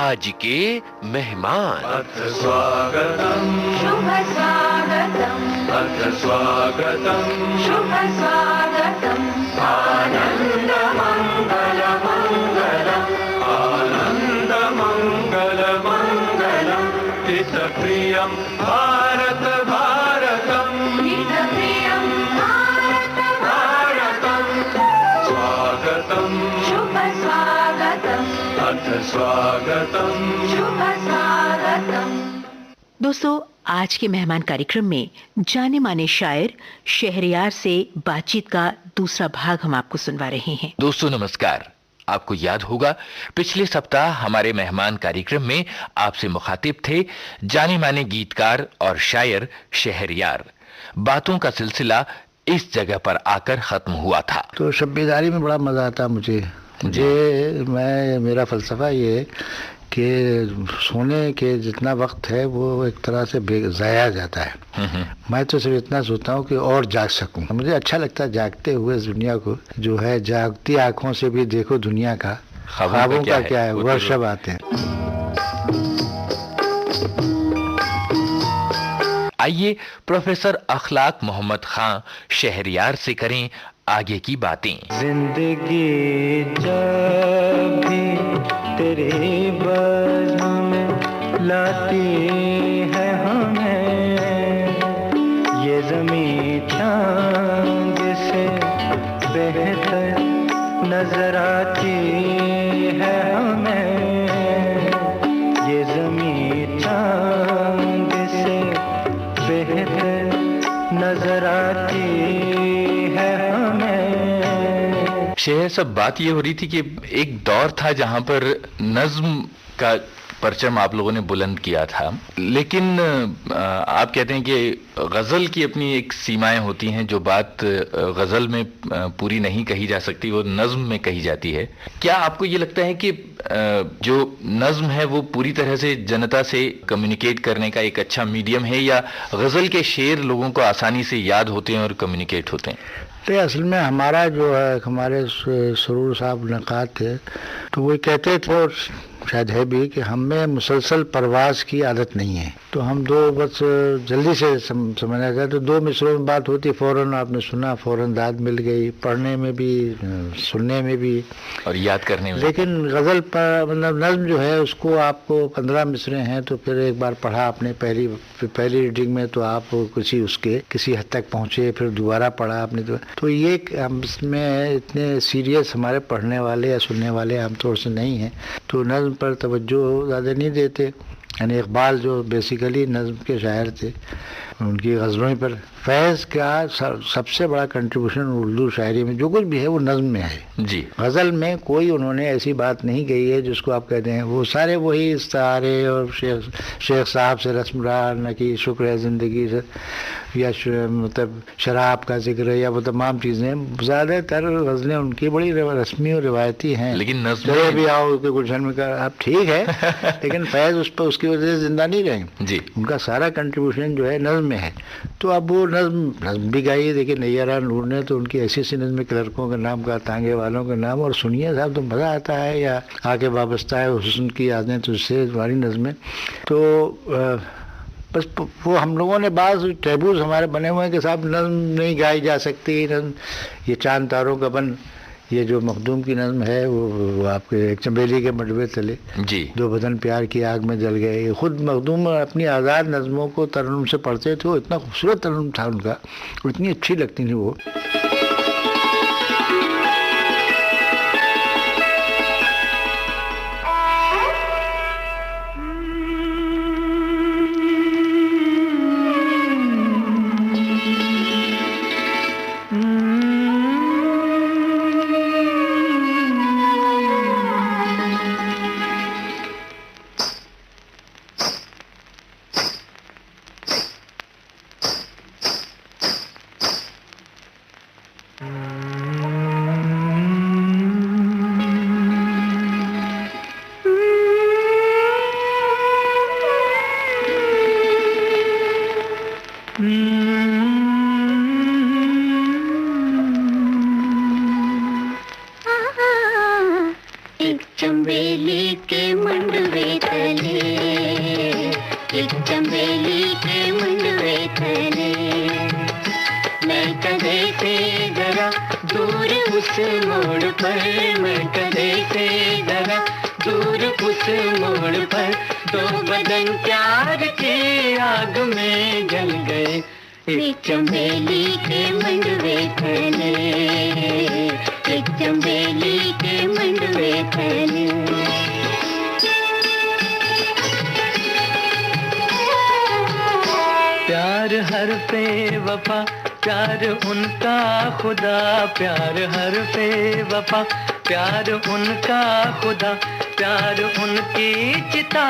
आज के मेहमान। अथ स्वागतम् शुभ स्वागतम् अथ स्वागतम् शुभ स्वागतम् आनन्द मङ्गल मङ्गलम् आनन्द मङ्गल मङ्गलम् हितप्रियं भारत भारतम् हितप्रियं भारत भारतम् स्वागतम् शुभ स्वागतम् अथ स्वागतम् शुभ स्वागतम्। दोस्तों, आज के मेहमान कार्यक्रम में जाने माने शायर शहरयार से बातचीत का दूसरा भाग हम आपको सुनवा रहे हैं। दोस्तों नमस्कार। आपको याद होगा पिछले सप्ताह हमारे मेहमान कार्यक्रम में आपसे मुखातिब थे जाने माने गीतकार और शायर शहरयार। बातों का सिलसिला इस जगह पर आकर खत्म हुआ था। तो शब्बेदारी में बड़ा मज़ा आता मुझे। मेरा फ़लसफ़ा ये है कि सोने के जितना वक्त है वो एक तरह से ज़ाया जाता है। मैं तो सिर्फ इतना सोचता हूँ कि और जाग सकूँ। मुझे अच्छा लगता है जागते हुए इस दुनिया को, जो है जागती आँखों से भी देखो दुनिया का, ख्वाबों का क्या है, वो शब आते हैं। आइए प्रोफेसर अखलाक मोहम्मद खां शहरयार से करें आगे की बातें। जिंदगी जब भी तेरी बाहों में लाती है हमें, ये ज़मीं चांद से बेहतर नजर आती है हमें, ये ज़मीं चांद से बेहतर नजर आती है हमें। शेर सब बात ये हो रही थी कि एक दौर था जहां पर नज्म का परचम आप लोगों ने बुलंद किया था, लेकिन आप कहते हैं कि गज़ल की अपनी एक सीमाएं होती हैं। जो बात गज़ल में पूरी नहीं कही जा सकती वो नज्म में कही जाती है। क्या आपको ये लगता है कि जो नज्म है वो पूरी तरह से जनता से कम्युनिकेट करने का एक अच्छा मीडियम है, या गज़ल के शेर लोगों को आसानी से याद होते हैं और कम्युनिकेट होते हैं? तो असल में हमारा जो है, हमारे सरूर साहब नक़ात थे, तो वो कहते थे और शायद है भी कि हमें मुसलसल परवाज़ की आदत नहीं है। तो हम दो बस जल्दी से समझा गया, तो दो मिसरों में बात होती, फ़ौरन आपने सुना, फ़ौरन दाद मिल गई, पढ़ने में भी सुनने में भी और याद करने में। लेकिन गज़ल पर मतलब नज़्म जो है उसको आपको 15 मिसरे हैं तो फिर एक बार पढ़ा आपने पहली रीडिंग में, तो आप किसी हद तक पहुँचे, फिर दोबारा पढ़ा आपने। तो ये हम इसमें इतने सीरियस हमारे पढ़ने वाले या सुनने वाले आमतौर से नहीं हैं, तो नज़्म पर तवज्जो ज़्यादा नहीं देते। यानी इकबाल जो बेसिकली नज़्म के शायर थे, उनकी गज़लों पर फैज़ का सबसे बड़ा कंट्रीब्यूशन उर्दू शायरी में जो कुछ भी है वो नज़्म में है जी। गज़ल में कोई उन्होंने ऐसी बात नहीं कही है जिसको आप कहते हैं वो सारे वही इस्तारे और शेख साहब से रस्मरार न की शुक्र है ज़िंदगी से, या मतलब शराब का जिक्र, या वो तमाम चीज़ें, ज़्यादातर गज़लें उनकी बड़ी रस्मी और रिवायती हैं। लेकिन नज़्म भी आओ के गुलशन में कर आप ठीक है लेकिन फैज़ उस पर उसकी वजह से ज़िंदा नहीं रहे जी। उनका सारा कंट्रीब्यूशन जो है नज़्म में है। तो अब वो नज़्म भी गाई। देखिए नैयरा नूर ने तो उनकी ऐसी नज़्म क्लर्कों के नाम का, तांगे वालों के नाम, और सुनिए साहब तो मज़ा आता है, या आके वाबस्ता है हुस्न की यादें तुझसे तुम्हारी नज़्में। तो बस वो हम लोगों ने बाज़ टैबूज़ हमारे बने हुए हैं कि साहब नज़्म नहीं गाई जा सकती। नज़्म ये चांद तारों का बन, ये जो मखदूम की नज़्म है वो आपके एक चमेली के मडवे तले जी, दो बदन प्यार की आग में जल गए, ये खुद मखदूम अपनी आज़ाद नज़्मों को तरन्नुम से पढ़ते थे। वो इतना खूबसूरत तरन्नुम था उनका, इतनी अच्छी लगती थी वो। मंडवे तले, एक चंबेली के मंडवे तले। मैं कदे से जरा दूर उस मोड़ पर, मैं कदे से जरा दूर उस मोड़ पर, दो बदन प्यार के आग में जल गए, एक चंबेली के मंडवे तले, एक चंबेली के मंडवे तले। प्यार हर पे वफा, प्यार उनका खुदा, प्यार हर पे वफा, प्यार उनका खुदा, प्यार उनकी चिता।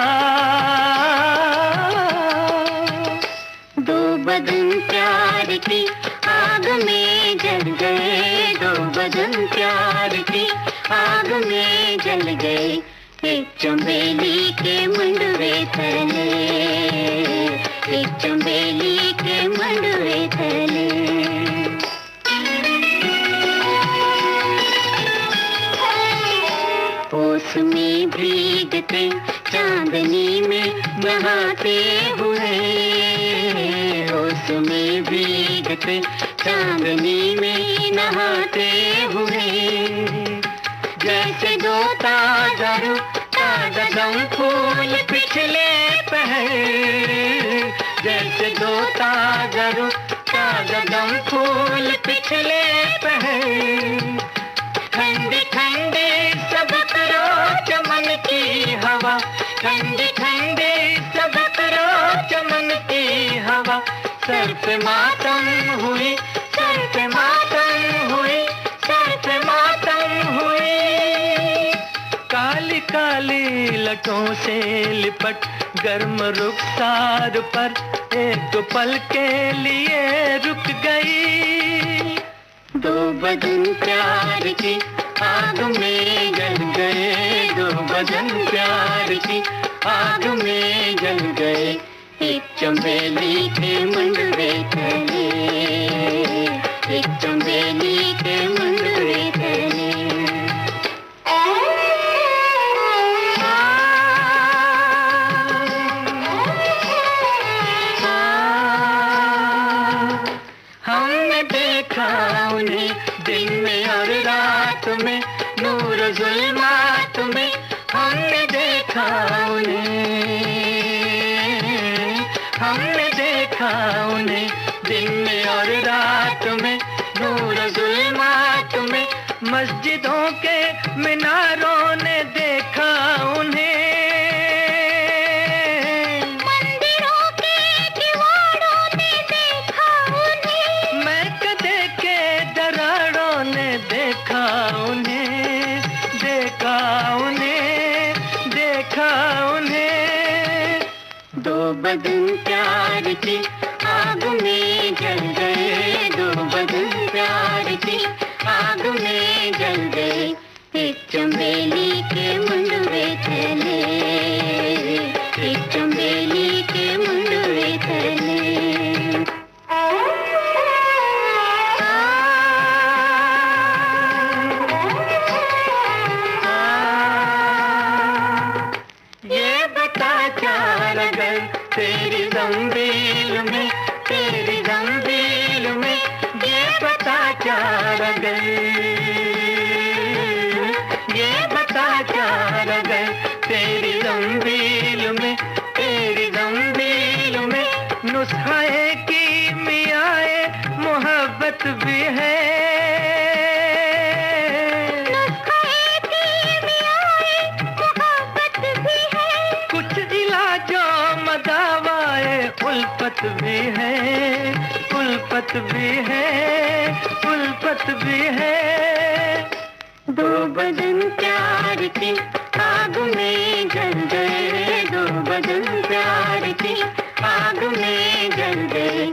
दो बदन प्यार की आग में जल गए, दो बदन प्यार की आग में जल गए, एक चंबेली के मंडवे तले, एक चंबेली के मंडवे तले। ओस में भीगते चांदनी में नहाते हुए, ओस में भीगते चांदनी में नहाते हुए, जैसे दो ताजा दम फूल पिछले पहर, जैसे दो ताजा दम फूल पिछले पहर, ठंडी ठंडी सब करो चमन की हवा, ठंडी ठंडी सब करो चमन की हवा, सर पे मातम हुई, सर पे मातम हुई, सर पे मातम हुई। काली काली लटों से लिपट गर्म रुखसार पर एक पल के लिए रुक गई, दो बदन प्यार की आग में जल गए, दो बदन प्यार की आग में जल गए, एक चंबेली के मंडवे तले, एक चंबेली के मंडवे तले। हमने देखा उन्हें दिन में और रात में, नूर जुल्मात में, हमने देखा उन्हें, हमने देखा उन्हें दिन में और रात में, नूर जुल्मात में, मस्जिदों के मीनारों ने देखा उन्हें, देखा उन्हें, देखा उन्हें, देखा उन्हें। दो बदन प्यार की आग में जल गए, दो बदन प्यार की आग में जल गए, एक चंबेली के मंडवे तले, एक चंबेली के मंडवे तले। तेरी जंजील में, तेरी जंजील में, ये बता क्या गए, ये बता क्या गए, तेरी जंजील में, तेरी जंजील में, नुस्खे की मियाए मोहब्बत भी है, उल्फत भी है, उल्फत भी है, उल्फत भी है। दो बदन प्यार की आग में जल गए, दो बदन प्यार की आग में जल गए,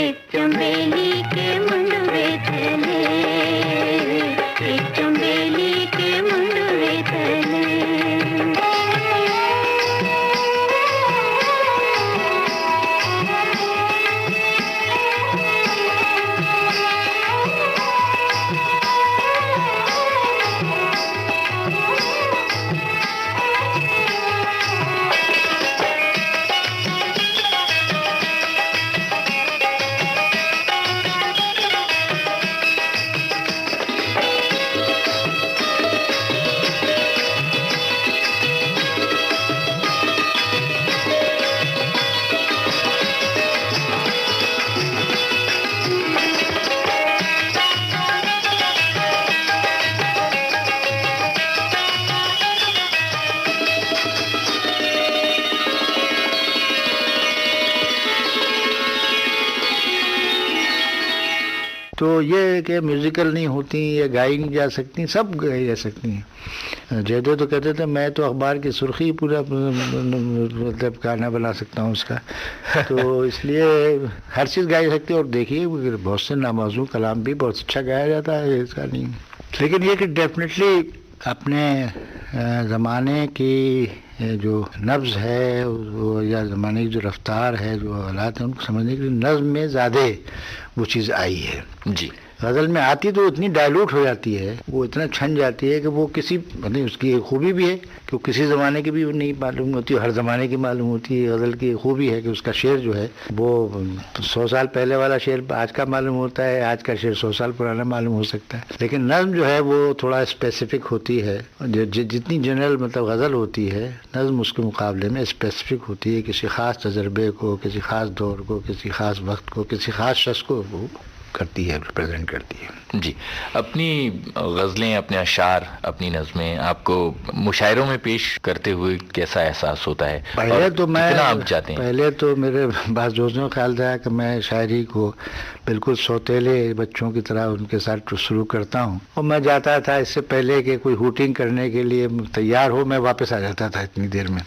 एक चंबेली के मंडवे तले, एक चंबेली के मंडवे तले। तो ये कि म्यूज़िकल नहीं होती या गाई नहीं जा सकती, सब गाई जा सकती हैं। जयदेव तो कहते थे मैं तो अखबार की सुर्खी पूरा मतलब गाना बना सकता हूँ उसका। तो इसलिए हर चीज़ गाई जा सकती है। और देखिए बहुत से नामाज़ू कलाम भी बहुत अच्छा गाया जाता है, इसका नहीं। लेकिन ये कि डेफिनेटली अपने ज़माने की जो नब्ज़ है वो या ज़माने की जो रफ्तार है, जो हालात हैं, उनको समझने के लिए नज़्म में ज़्यादा वो चीज़ आई है। जी। गज़ल में आती तो इतनी डाइल्यूट हो जाती है, वो इतना छन जाती है कि वो किसी मतलब उसकी एक खूबी भी है कि वो किसी ज़माने की भी नहीं मालूम होती, हर ज़माने की मालूम होती है। गज़ल की खूबी है कि उसका शेर जो है वो 100 साल पहले वाला शेर आज का मालूम होता है, आज का शेर 100 साल पुराना मालूम हो सकता है। लेकिन नज़्म जो है वो थोड़ा स्पेसिफिक होती है। जितनी जनरल मतलब गज़ल होती है, नज़्म उसके मुकाबले में स्पेसिफिक होती है, किसी ख़ास तजर्बे को, किसी ख़ास दौर को, किसी ख़ास वक्त को, किसी ख़ास शख्स को वो करती है, रिप्रेजेंट करती है। जी। अपनी गज़लें, अपने अशार, अपनी नज़में आपको मुशायरों में पेश करते हुए कैसा एहसास होता है? पहले तो मैं आप चाहते हैं? पहले तो मेरे बाज़ दोस्तों का ख्याल था कि मैं शायरी को बिल्कुल सौतेले बच्चों की तरह उनके साथ शुरू करता हूँ, और मैं जाता था इससे पहले कि कोई हुटिंग करने के लिए तैयार हो, मैं वापस आ जाता था इतनी देर में।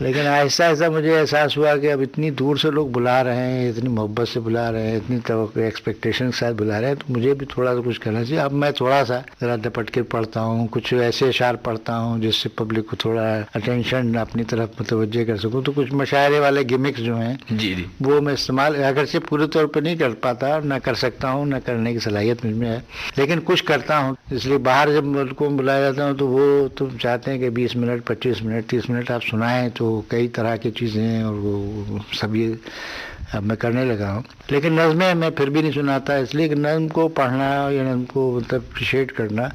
लेकिन आहिस्ता आहिस्ता मुझे एहसास हुआ कि अब इतनी दूर से लोग बुला रहे हैं, इतनी मोहब्बत से बुला रहे हैं, इतनी एक्सपेक्टेशन के साथ बुला रहे हैं, तो मुझे भी थोड़ा सा कुछ करना चाहिए। अब मैं थोड़ा सा ज़रा दपट के पढ़ता हूँ, कुछ ऐसे अशार पढ़ता हूँ जिससे पब्लिक को थोड़ा अटेंशन अपनी तरफ मुतवज्जे कर सकूँ। तो कुछ मशायरे वाले गिमिक्स जो हैं जी जी, वो मैं इस्तेमाल अगरचे पूरे तौर पर नहीं कर पाता, ना कर सकता हूँ, ना करने की सलाहियत मुझ में है, लेकिन कुछ करता हूँ। इसलिए बाहर जब मुल्कों में बुलाया जाता हूँ तो वो तो चाहते हैं कि 20 मिनट, 25 मिनट, 30 मिनट आप सुनाएं, तो कई तरह की चीज़ें और वो सभी अब मैं करने लगा हूँ। लेकिन नज़में मैं फिर भी नहीं सुनाता, इसलिए कि नज़म को पढ़ना या नज़म को मतलब अप्रिशिएट करना,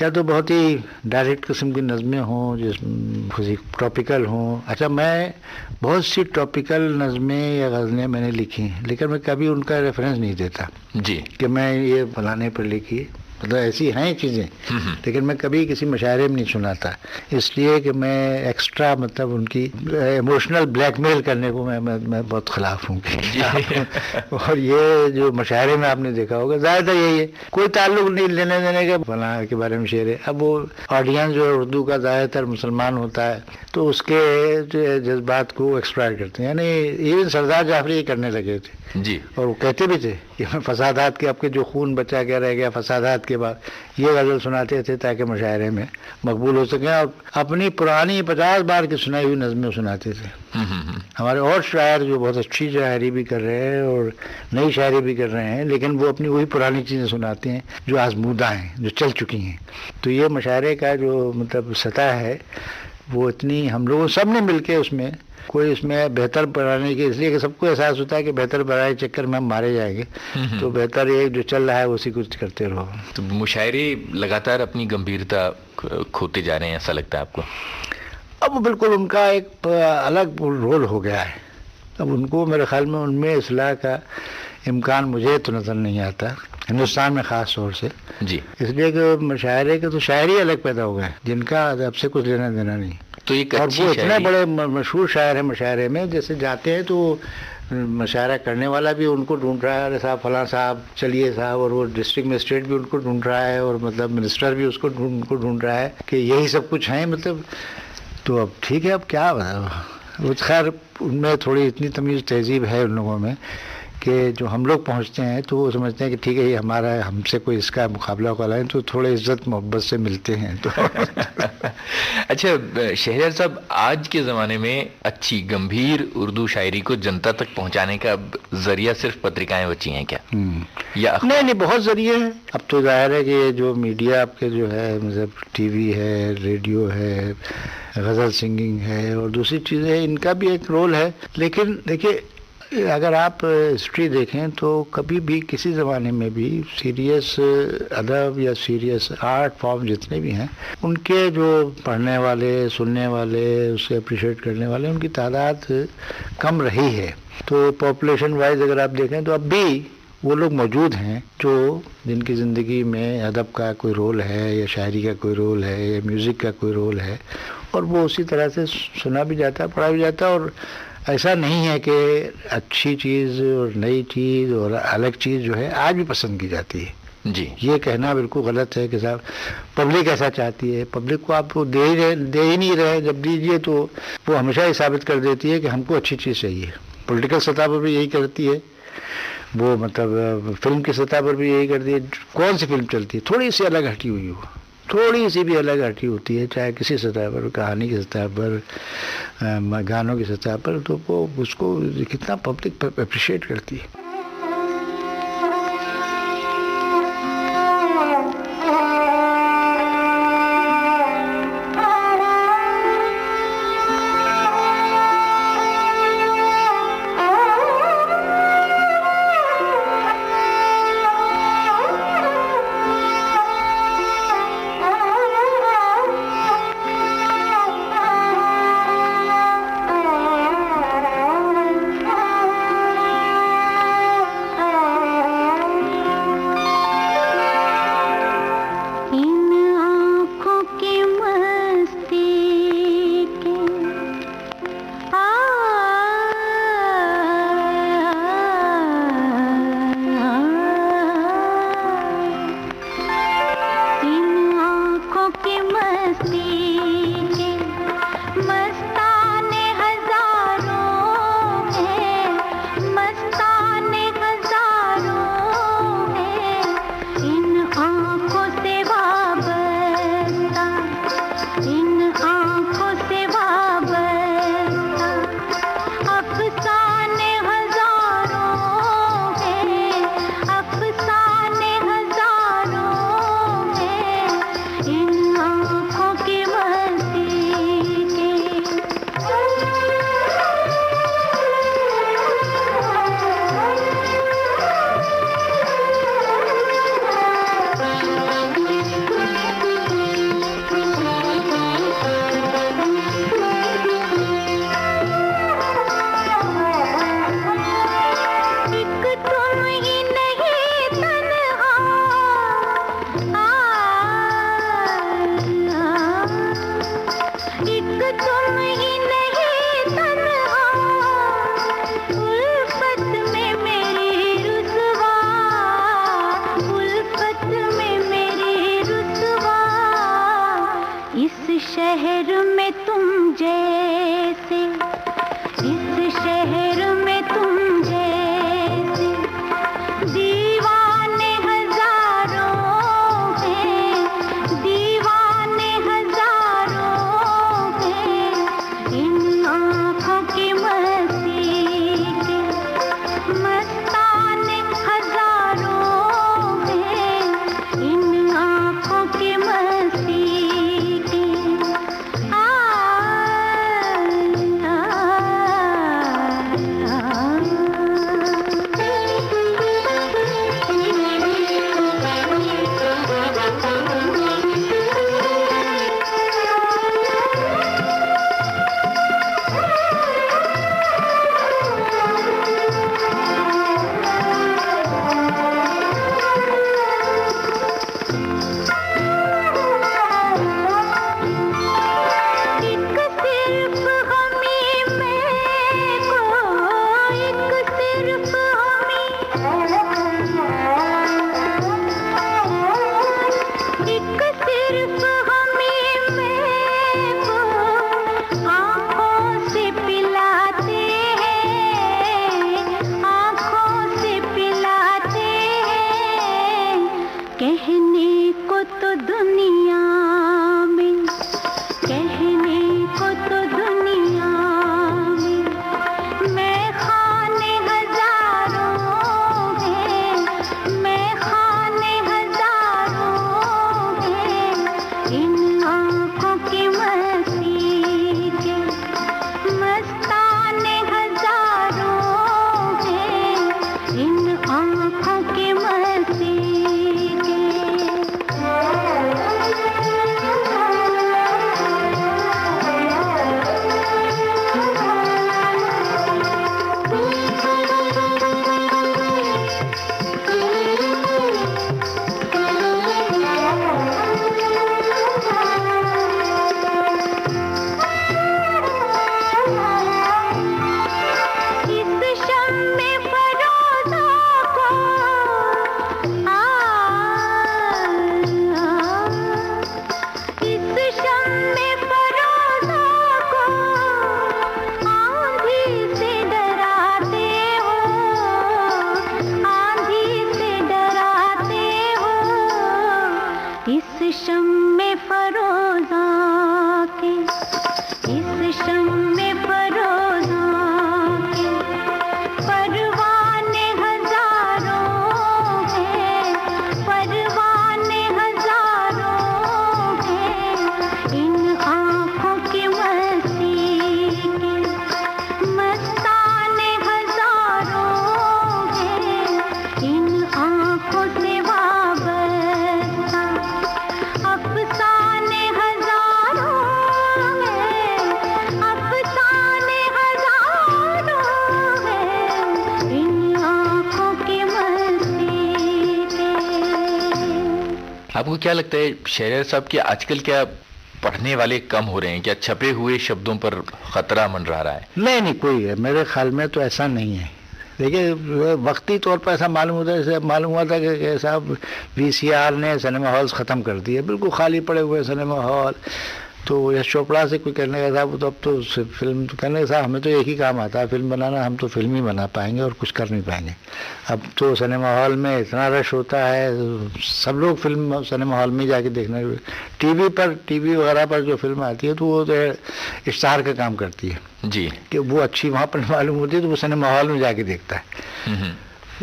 या तो बहुत ही डायरेक्ट किस्म की नज़में हों जिसमें टॉपिकल हों। अच्छा, मैं बहुत सी टॉपिकल नज़में या गज़लें मैंने लिखी, लेकिन मैं कभी उनका रेफरेंस नहीं देता जी, कि मैं ये फलाने पर लिखी, मतलब ऐसी हैं चीज़ें, लेकिन मैं कभी किसी मुशायरे में नहीं सुनाता, इसलिए कि मैं एक्स्ट्रा मतलब उनकी इमोशनल ब्लैकमेल करने को मैं बहुत ख़िलाफ़ हूँ। और ये जो मुशायरे में आपने देखा होगा ज़्यादातर यही है, कोई ताल्लुक़ नहीं लेने देने का, फलां के बारे में शेर है। अब वो ऑडियंस जो है उर्दू का ज़्यादातर मुसलमान होता है, तो उसके जो जज्बात को एक्सप्लॉइट करते हैं। यानी इवन सरदार जाफरी करने लगे थे जी, और वो कहते भी थे कि फसादात के, आपके जो खून बचा के रह गया फसादात के बाद, ये गज़ल सुनाते थे ताकि मुशायरे में मकबूल हो सकें, और अपनी पुरानी 50 बार की सुनाई हुई नज़में सुनाते थे। हमारे और शायर जो बहुत अच्छी शायरी भी कर रहे हैं और नई शायरी भी कर रहे हैं, लेकिन वो अपनी वही पुरानी चीज़ें सुनाते हैं जो आजमूदा हैं, जो चल चुकी हैं। तो ये मुशायरे का जो मतलब सतह है वो इतनी, हम लोगों सब ने मिल के उसमें कोई इसमें बेहतर बनाने की, इसलिए कि सबको एहसास होता है कि बेहतर बनाने के चक्कर में हम मारे जाएंगे, तो बेहतर ये जो चल रहा है उसी कुछ करते रहो। तो मुशायरे लगातार अपनी गंभीरता खोते जा रहे हैं, ऐसा लगता है आपको? अब बिल्कुल उनका एक अलग रोल हो गया है। अब उनको मेरे ख्याल में उनमें इस्लाह का इम्कान मुझे तो नज़र नहीं आता, हिंदुस्तान में ख़ास तौर से जी, इसलिए कि मुशायरे के तो शायरी अलग पैदा हो गए जिनका अदब से कुछ लेना देना नहीं। तो एक और अच्छी वो इतने शायरी, बड़े मशहूर शायर हैं मुशायरे में, जैसे जाते हैं तो मुशायरा करने वाला भी उनको ढूंढ रहा है, अरे साहब फलां साहब चलिए साहब, और वो डिस्ट्रिक्ट मजिस्ट्रेट भी उनको ढूंढ रहा है, और मतलब मिनिस्टर भी उसको ढूंढ रहा है कि यही सब कुछ है मतलब। तो अब ठीक है, अब क्या वो खैर उनमें थोड़ी इतनी तमीज़ तहजीब है उन लोगों में कि जो हम लोग पहुंचते हैं तो वो समझते हैं कि ठीक है ये हमारा है, हमसे कोई इसका मुकाबला वाला है, तो थोड़े इज्जत मोहब्बत से मिलते हैं तो। अच्छा शहरयार साहब, आज के ज़माने में अच्छी गंभीर उर्दू शायरी को जनता तक पहुंचाने का जरिया सिर्फ पत्रिकाएं बची हैं क्या, या नहीं, बहुत जरिए हैं। अब तो जाहिर है कि ये जो मीडिया आपके जो है, मतलब टीवी है, रेडियो है, गज़ल सिंगिंग है और दूसरी चीज़ें हैं, इनका भी एक रोल है। लेकिन देखिए, अगर आप हिस्ट्री देखें तो कभी भी किसी ज़माने में भी सीरियस अदब या सीरियस आर्ट फॉर्म जितने भी हैं, उनके जो पढ़ने वाले, सुनने वाले, उसे अप्रिशिएट करने वाले, उनकी तादाद कम रही है। तो पॉपुलेशन वाइज अगर आप देखें तो अब भी वो लोग मौजूद हैं जो जिनकी ज़िंदगी में अदब का कोई रोल है या शायरी का कोई रोल है या म्यूज़िक का कोई रोल है, और वो उसी तरह से सुना भी जाता है, पढ़ा भी जाता है, और ऐसा नहीं है कि अच्छी चीज़ और नई चीज़ और अलग चीज़ जो है आज भी पसंद की जाती है। जी, ये कहना बिल्कुल गलत है कि साहब पब्लिक ऐसा चाहती है। पब्लिक को आप दे ही नहीं रहे, जब दीजिए तो वो हमेशा ही साबित कर देती है कि हमको अच्छी चीज़ चाहिए। पॉलिटिकल सतह पर भी यही करती है, वो मतलब फिल्म की सतह पर भी यही करती है। कौन सी फिल्म चलती है थोड़ी सी अलग हटी हुई हो, थोड़ी सी भी अलग हटी होती है, चाहे किसी सतह पर, कहानी की सतह पर, गानों की सतह पर, तो वो उसको कितना पब्लिक अप्रिशिएट करती है। में परोजों के परवाने हजारों हैं, परवाने हजारों हैं, इन आँखों की मस्ती के मस्ताने हजारों हैं, इन आँखों से वाबस्ता अफसाने हजारों हैं, अफसाने हजारों हैं, इन आँखों की मस्ती के। आपको क्या लगता है शहरयार साहब कि आजकल क्या पढ़ने वाले कम हो रहे हैं? क्या छपे हुए शब्दों पर खतरा मंडरा रहा है? नहीं कोई है, मेरे ख्याल में तो ऐसा नहीं है। देखिए वक्ती तौर पर ऐसा मालूम होता है, जैसे मालूम हुआ था कि साहब VCR ने सिनेमा हॉल्स ख़त्म कर दिए, बिल्कुल खाली पड़े हुए सिनेमा हॉल। तो यश चोपड़ा से कोई कहने का साहब तो अब तो फिल्म तो कहने का साहब हमें तो एक ही काम आता है फिल्म बनाना, हम तो फिल्म ही बना पाएंगे और कुछ कर नहीं पाएंगे। अब तो सिनेमा हॉल में इतना रश होता है, सब लोग फिल्म सिनेमा हॉल में जाके देखने। टीवी वगैरह पर जो फिल्म आती है तो वो इश्तहार का काम करती है जी, कि वो अच्छी वहाँ पर मालूम होती है तो वो सिनेमा हॉल में जाके देखता है।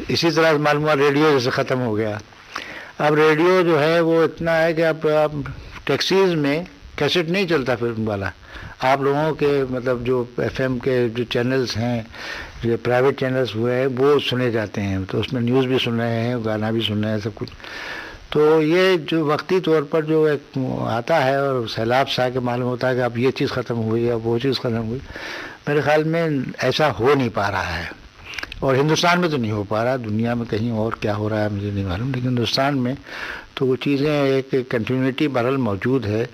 इसी तरह मालूम हुआ रेडियो जैसे ख़त्म हो गया। अब रेडियो जो है वो इतना है कि आप टैक्सीज़ में कैसेट नहीं चलता फिल्म वाला, आप लोगों के मतलब जो FM के जो चैनल्स हैं, जो प्राइवेट चैनल्स हुए हैं वो सुने जाते हैं, तो उसमें न्यूज़ भी सुन रहे हैं, गाना भी सुन रहे हैं, सब कुछ। तो ये जो वक्ती तौर पर जो एक आता है और सैलाब सा के मालूम होता है कि अब ये चीज़ ख़त्म हुई, अब वो चीज़ ख़त्म हुई, मेरे ख्याल में ऐसा हो नहीं पा रहा है। और हिंदुस्तान में तो नहीं हो पा रहा, दुनिया में कहीं और क्या हो रहा है मुझे नहीं मालूम, लेकिन हिंदुस्तान में तो वो चीज़ें एक कंटिन्यूटी बहरहाल मौजूद है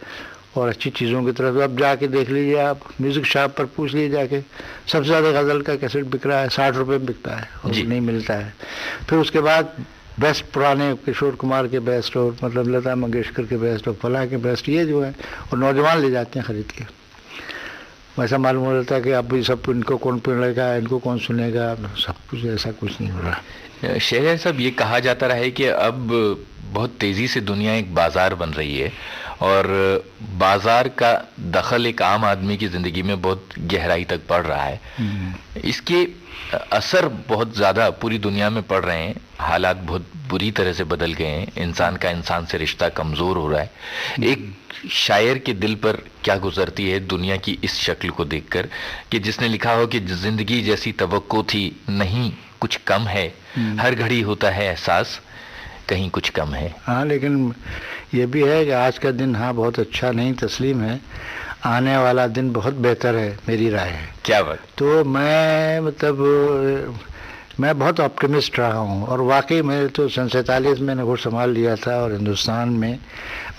और अच्छी चीज़ों की तरफ। अब जाके देख लीजिए, आप म्यूज़िक शॉप पर पूछ लीजिए जाके, सबसे ज़्यादा गज़ल का कैसेट बिक रहा है 60 रुपये में बिकता है और नहीं मिलता है। फिर उसके बाद बेस्ट पुराने किशोर कुमार के बेस्ट और मतलब लता मंगेशकर के बेस्ट और फलां के बेस्ट ये जो है और नौजवान ले जाते हैं ख़रीद के। वैसा मालूम हो जाता है कि अब सब इनको कौन पढ़ेगा, इनको कौन सुनेगा, सब कुछ ऐसा कुछ नहीं हो रहा। शहरयार साहब ये कहा जाता रहा है कि अब बहुत तेज़ी से दुनिया एक बाज़ार बन रही है और बाज़ार का दखल एक आम आदमी की ज़िंदगी में बहुत गहराई तक पड़ रहा है। इसके असर बहुत ज़्यादा पूरी दुनिया में पड़ रहे हैं, हालात बहुत बुरी तरह से बदल गए हैं, इंसान का इंसान से रिश्ता कमज़ोर हो रहा है। एक शायर के दिल पर क्या गुजरती है दुनिया की इस शक्ल को देखकर कि जिसने लिखा हो कि ज़िंदगी जैसी तवक्को थी नहीं कुछ कम है, हर घड़ी होता है एहसास कहीं कुछ कम है। हाँ, लेकिन ये भी है कि आज का दिन हाँ बहुत अच्छा नहीं तस्लीम है, आने वाला दिन बहुत बेहतर है, मेरी राय है। क्या बात। तो मैं मतलब मैं बहुत ऑप्टिमिस्ट रहा हूँ और वाकई मैंने तो 47 मैंने घुड़ संभाल लिया था और हिंदुस्तान में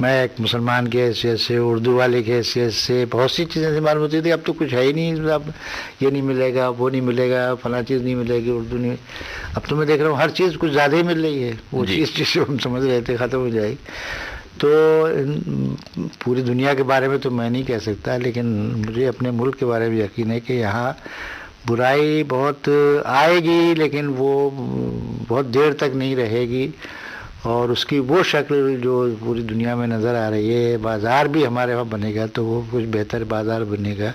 मैं एक मुसलमान की हैसियत से, उर्दू वाले की हैसियत से बहुत सी चीज़ें से मालूम होती थी। अब तो कुछ है ही नहीं, अब ये नहीं मिलेगा, वो नहीं मिलेगा, फला चीज़ नहीं मिलेगी, उर्दू नहीं। अब तो मैं देख रहा हूँ हर चीज़ कुछ ज़्यादा ही मिल रही है, वो चीज़ जिससे हम समझ रहे थे ख़त्म हो जाएगी। तो पूरी दुनिया के बारे में तो मैं नहीं कह सकता, लेकिन मुझे अपने मुल्क के बारे में यकीन है कि यहाँ बुराई बहुत आएगी लेकिन वो बहुत देर तक नहीं रहेगी और उसकी वो शक्ल जो पूरी दुनिया में नज़र आ रही है, बाज़ार भी हमारे वहाँ बनेगा तो वो कुछ बेहतर बाज़ार बनेगा।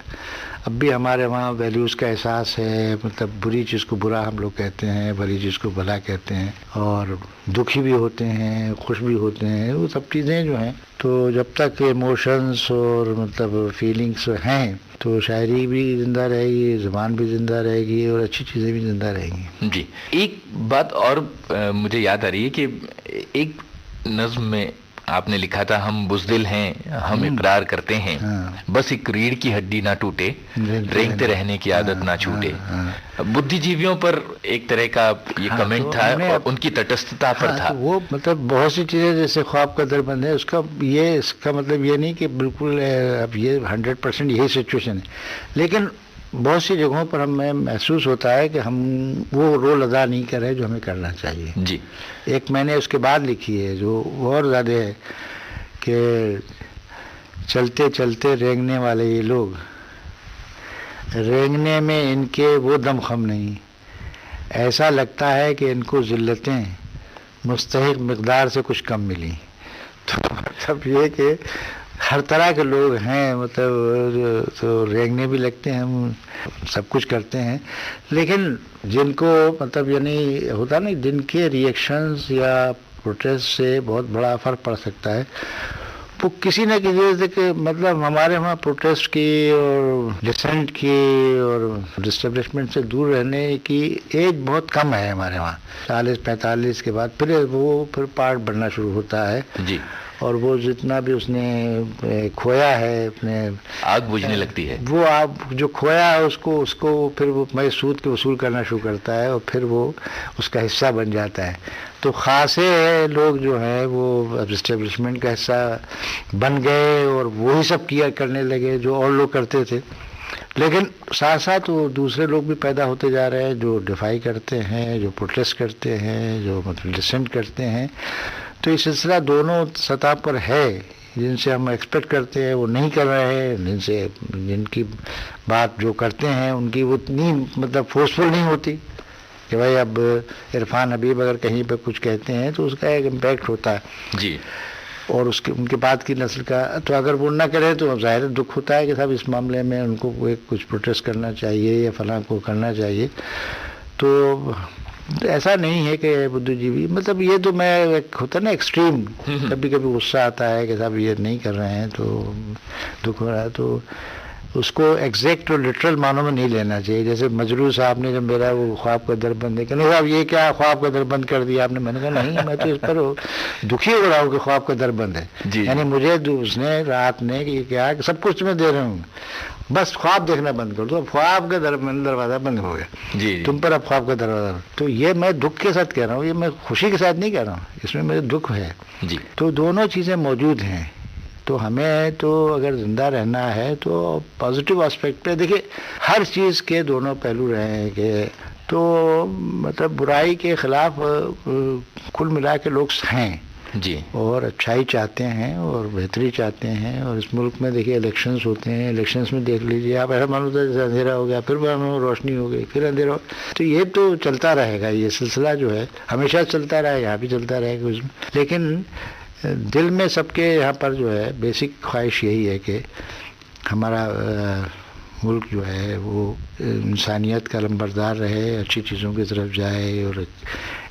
अब भी हमारे वहाँ वैल्यूज़ का एहसास है, मतलब बुरी चीज़ को बुरा हम लोग कहते हैं, भली चीज़ को भला कहते हैं और दुखी भी होते हैं, खुश भी होते हैं, वो सब चीज़ें जो हैं। तो जब तक इमोशंस और मतलब फीलिंग्स हैं तो शायरी भी ज़िंदा रहेगी, ज़ुबान भी ज़िंदा रहेगी और अच्छी चीज़ें भी ज़िंदा रहेंगी। जी, एक बात और मुझे याद आ रही है कि एक नज़्म में आपने लिखा था, हम बुज़दिल हैं, हम इकरार करते हैं, बस एक रीढ़ की हड्डी ना टूटे, रेंगते रहने की आदत ना छूटे। बुद्धिजीवियों पर एक तरह का ये कमेंट था और उनकी तटस्थता पर था। तो वो मतलब बहुत सी चीज़ें जैसे ख्वाब का दरबंद है, उसका ये इसका मतलब ये नहीं कि बिल्कुल अब ये 100% यही सिचुएशन है, लेकिन बहुत सी जगहों पर हमें महसूस होता है कि हम वो रोल अदा नहीं कर रहे जो हमें करना चाहिए। जी, एक मैंने उसके बाद लिखी है जो और ज़्यादा है कि चलते चलते रेंगने वाले ये लोग, रेंगने में इनके वो दमखम नहीं, ऐसा लगता है कि इनको ज़िल्लतें मुस्तहिक मिक़दार से कुछ कम मिली। तो मतलब ये कि हर तरह के लोग हैं, मतलब तो रेंगने भी लगते हैं, हम सब कुछ करते हैं, लेकिन जिनको मतलब यानी होता नहीं, जिनके रिएक्शंस या प्रोटेस्ट से बहुत बड़ा फर्क पड़ सकता है, वो किसी न किसी वजह से मतलब हमारे वहाँ प्रोटेस्ट की और डिसेंट की और डिस्टेब्लिशमेंट से दूर रहने की एज बहुत कम है हमारे वहाँ। 40-45 के बाद फिर पार्ट बनना शुरू होता है जी, और वो जितना भी उसने खोया है अपने, आग बुझने लगती है। वो आप जो खोया है उसको फिर वो मैं सूद के वसूल करना शुरू करता है और फिर वो उसका हिस्सा बन जाता है। तो खासे लोग जो हैं वो एस्टेब्लिशमेंट का हिस्सा बन गए और वही सब किया करने लगे जो और लोग करते थे, लेकिन साथ साथ वो दूसरे लोग भी पैदा होते जा रहे हैं जो डिफाई करते हैं, जो प्रोटेस्ट करते हैं, जो मतलब डिसेंट करते हैं। तो ये सिलसिला दोनों सतह पर है, जिनसे हम एक्सपेक्ट करते हैं वो नहीं कर रहे हैं, जिनकी बात जो करते हैं उनकी वो उतनी मतलब फोर्सफुल नहीं होती कि भाई अब इरफान हबीब अगर कहीं पे कुछ कहते हैं तो उसका एक इम्पैक्ट होता है जी, और उसके उनके बाद की नस्ल का, तो अगर वो ना करे तो ज़ाहिर दुख होता है कि साहब इस मामले में उनको कुछ प्रोटेस्ट करना चाहिए या फलां को करना चाहिए। तो ऐसा नहीं है कि बुद्धिजीवी, मतलब ये तो मैं होता ना एक्सट्रीम, कभी कभी गुस्सा आता है कि साहब ये नहीं कर रहे हैं तो दुख हो रहा है, तो उसको एग्जैक्ट और लिटरल मानों में नहीं लेना चाहिए। जैसे मजरू साहब ने जब मेरा वो ख्वाब का दर बंद है कि नहीं साहब ये क्या ख्वाब का दर बंद कर दिया आपने, मैंने कहा नहीं, मैं तो इस पर दुखी हो रहा हूँ कि ख्वाब का दर बंद है। यानी मुझे उसने रात ने कि क्या कि सब कुछ मैं दे रहा हूँ, बस ख्वाब देखना बंद कर दो, अब ख्वाब का दरवाज़ा बंद हो गया जी, तुम पर, अब ख्वाब का दरवाज़ा। तो ये मैं दुख के साथ कह रहा हूँ, ये मैं खुशी के साथ नहीं कह रहा हूँ, इसमें मेरे दुख है जी। तो दोनों चीज़ें मौजूद हैं। तो हमें तो अगर ज़िंदा रहना है तो पॉजिटिव एस्पेक्ट पे देखिए, हर चीज़ के दोनों पहलू रहे हैं कि तो मतलब बुराई के ख़िलाफ़ कुल मिला के लोग हैं जी, और अच्छाई चाहते हैं और बेहतरी चाहते हैं। और इस मुल्क में देखिए इलेक्शंस होते हैं, इलेक्शंस में देख लीजिए आप, ऐसा मानो जैसे अंधेरा हो गया, फिर मानो रोशनी हो गई, फिर अंधेरा हो, तो ये तो चलता रहेगा, ये सिलसिला जो है हमेशा चलता रहेगा, यहाँ भी चलता रहेगा उसमें। लेकिन दिल में सबके यहाँ पर जो है बेसिक ख्वाहिश यही है कि हमारा मुल्क जो है वो इंसानियत का लंबरदार रहे, अच्छी चीज़ों की तरफ जाए और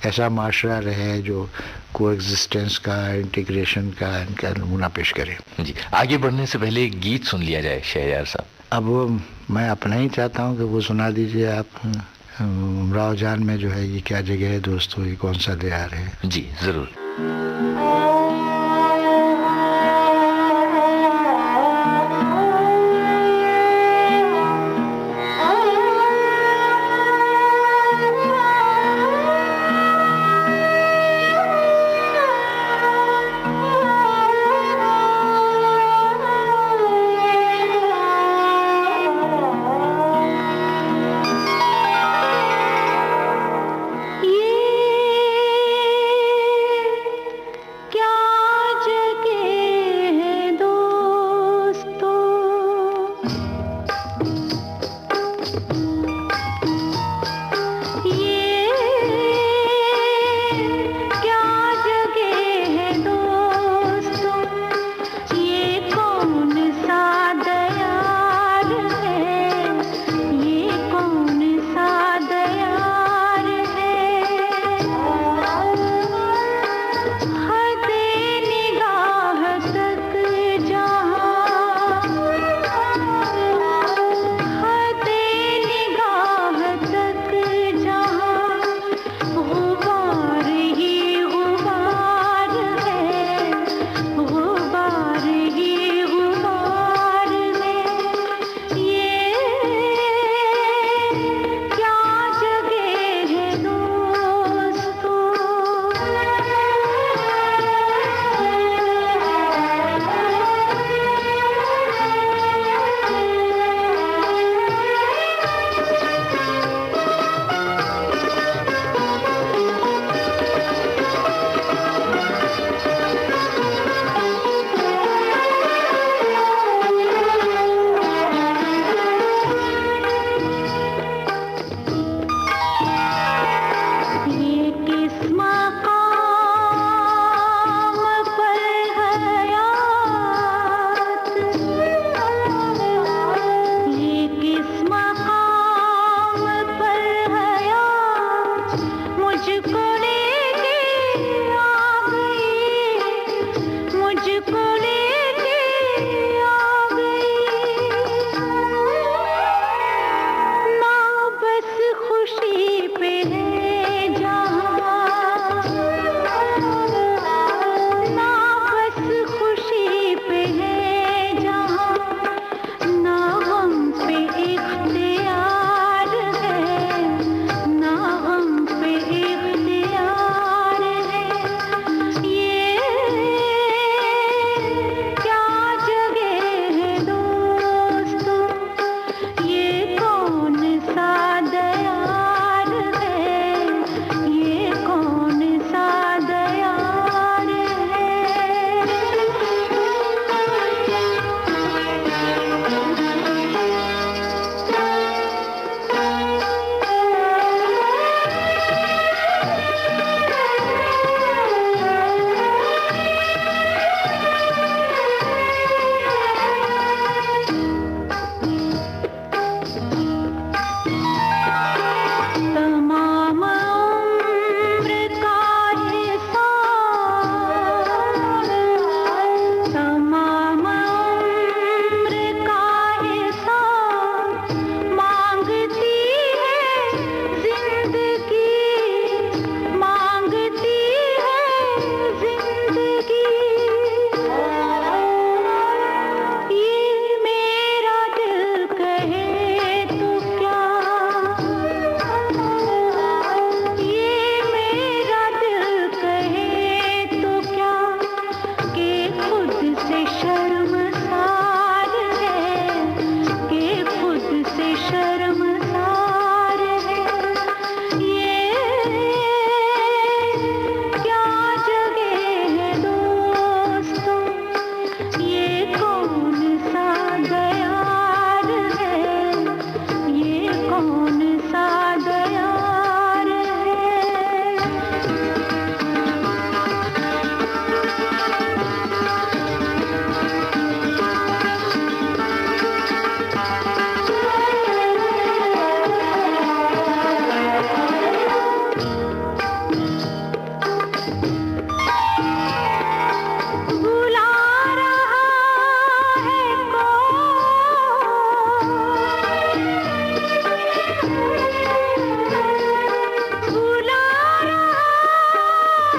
ऐसा माशरा रहे जो को एग्जिस्टेंस का, इंटीग्रेशन का इनका नमूना पेश करे। जी, आगे बढ़ने से पहले एक गीत सुन लिया जाए शहरयार साहब। अब मैं अपना ही चाहता हूँ कि वो सुना दीजिए आप। उमराव जान में जो है ये क्या जगह है दोस्तों, ये कौन सा दयार है। जी ज़रूर। शर्मसार है। ये क्या जगह है दोस्तों, ये कौन सा दयार है, ये कौन सा दयार है। बुला रहा है बुला रहा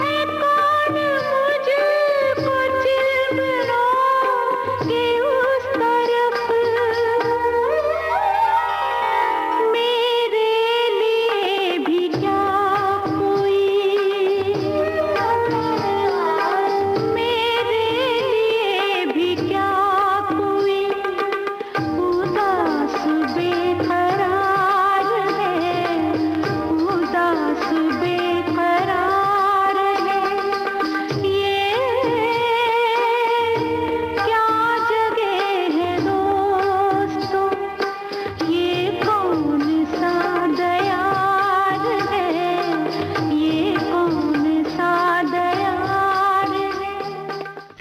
है कौन मुझको चिलमरों के उस तरफ। मेरे लिए भी क्या कोई, मेरे लिए भी क्या कोई उदास बेकरार है, उदास बेकरार है। ये क्या जगह है दोस्तों, ये कौन सा दयार है, ये कौन सा दयार है।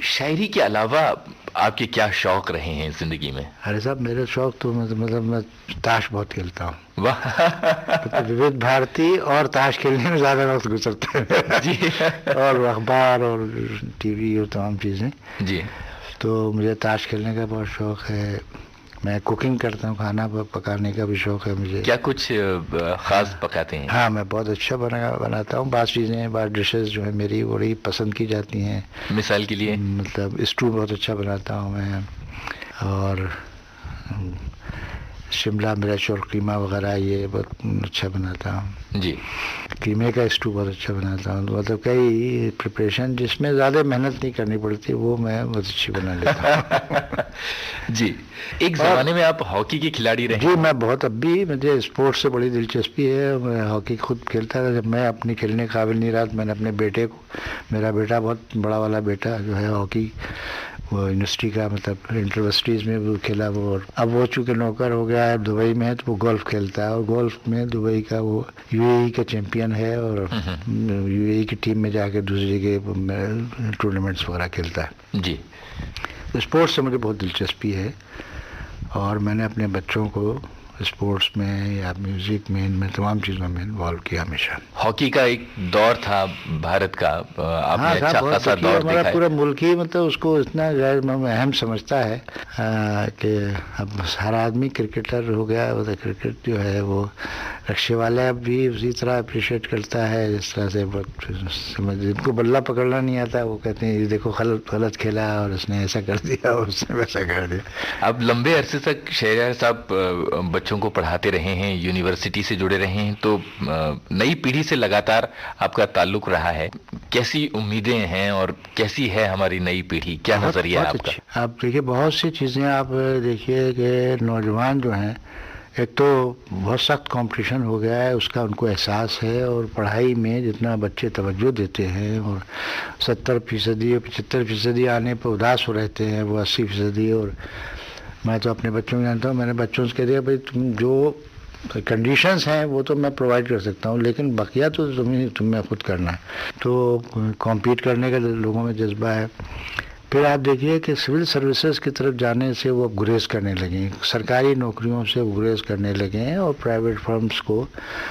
शायरी के अलावा आपके क्या शौक रहे हैं जिंदगी में? अरे साहब, मेरे शौक तो मतलब मैं ताश बहुत खेलता हूँ। वाह। तो विविध भारती और ताश खेलने में ज़्यादा वक्त गुजरता है जी। और अखबार और टीवी और तमाम चीज़ें। जी। तो मुझे ताश खेलने का बहुत शौक है। मैं कुकिंग करता हूँ, खाना पकाने का भी शौक है मुझे। क्या कुछ खास पकाते हैं? हाँ, मैं बहुत अच्छा बनाता हूँ। बात चीज़ें, बात डिशेस जो है मेरी बड़ी पसंद की जाती हैं। मिसाल के लिए? मतलब स्टू बहुत अच्छा बनाता हूँ मैं, और शिमला मिर्च और कीमा वगैरह ये बहुत अच्छा बनाता हूँ। जी। कीमे का स्टू बहुत अच्छा बनाता हूँ। तो मतलब कई प्रिपरेशन जिसमें ज़्यादा मेहनत नहीं करनी पड़ती, वो मैं बहुत अच्छी बना लेता हूँ। जी। एक ज़माने में आप हॉकी के खिलाड़ी रहे। जी, मैं बहुत, अब भी मुझे स्पोर्ट्स से बड़ी दिलचस्पी है। मैं हॉकी खुद खेलता था। जब मैं अपनी खेलने काबिल नहीं रहा, मैंने अपने बेटे को, मेरा बेटा बहुत बड़ा वाला बेटा जो है हॉकी, वो यूनिवर्सिटी का मतलब इंटरवर्सिटीज़ में वो खेला वो, और अब वो चूँकि नौकर हो गया है दुबई में, तो वो गोल्फ खेलता है, और गोल्फ में दुबई का वो यूएई का चैंपियन है, और यूएई की टीम में जाके दूसरी के टूर्नामेंट्स वगैरह खेलता है। जी। स्पोर्ट्स से मुझे बहुत दिलचस्पी है, और मैंने अपने बच्चों को स्पोर्ट्स में या म्यूजिक में, इनमें तमाम चीज़ों में इन्वॉल्व किया हमेशा। हॉकी का एक दौर था भारत का, आपने हाँ, अच्छा खासा दौर हमारा देखा पूरा है। मुल्क ही मतलब उसको इतना गैर अहम समझता है कि अब हर आदमी क्रिकेटर हो गया। वो तो क्रिकेट जो है वो रक्षे वाला भी उसी तरह अप्रिशिएट करता है जिस तरह से समझ, जिनको बल्ला पकड़ना नहीं आता वो कहते हैं ये देखो गलत खेला और उसने ऐसा कर दिया और उसने वैसा कर दिया। अब लंबे अरसे तक शहरयार साहब बच्चों को पढ़ाते रहे हैं, यूनिवर्सिटी से जुड़े रहे हैं, तो नई पीढ़ी से लगातार आपका ताल्लुक रहा है। कैसी उम्मीदें हैं और कैसी है हमारी नई पीढ़ी, क्या नजरिया है आपका? आप देखिए, बहुत सी चीज़ें आप देखिए कि नौजवान जो हैं, एक तो बहुत सख्त कंपटीशन हो गया है, उसका उनको एहसास है, और पढ़ाई में जितना बच्चे तवज्जो देते हैं, और 70% और 75% आने पर उदास हो रहते हैं, वो 80%। और मैं तो अपने बच्चों को जानता हूँ, मैंने बच्चों से कह दिया भाई तुम जो कंडीशंस हैं वो तो मैं प्रोवाइड कर सकता हूँ, लेकिन बकिया तो तुम्हें खुद करना है। तो कॉम्पीट करने का लोगों में जज्बा है। फिर आप देखिए कि सिविल सर्विसेज की तरफ जाने से वो गुरेज करने लगे हैं, सरकारी नौकरियों से वो गुरेज करने लगे हैं, और प्राइवेट फर्म्स को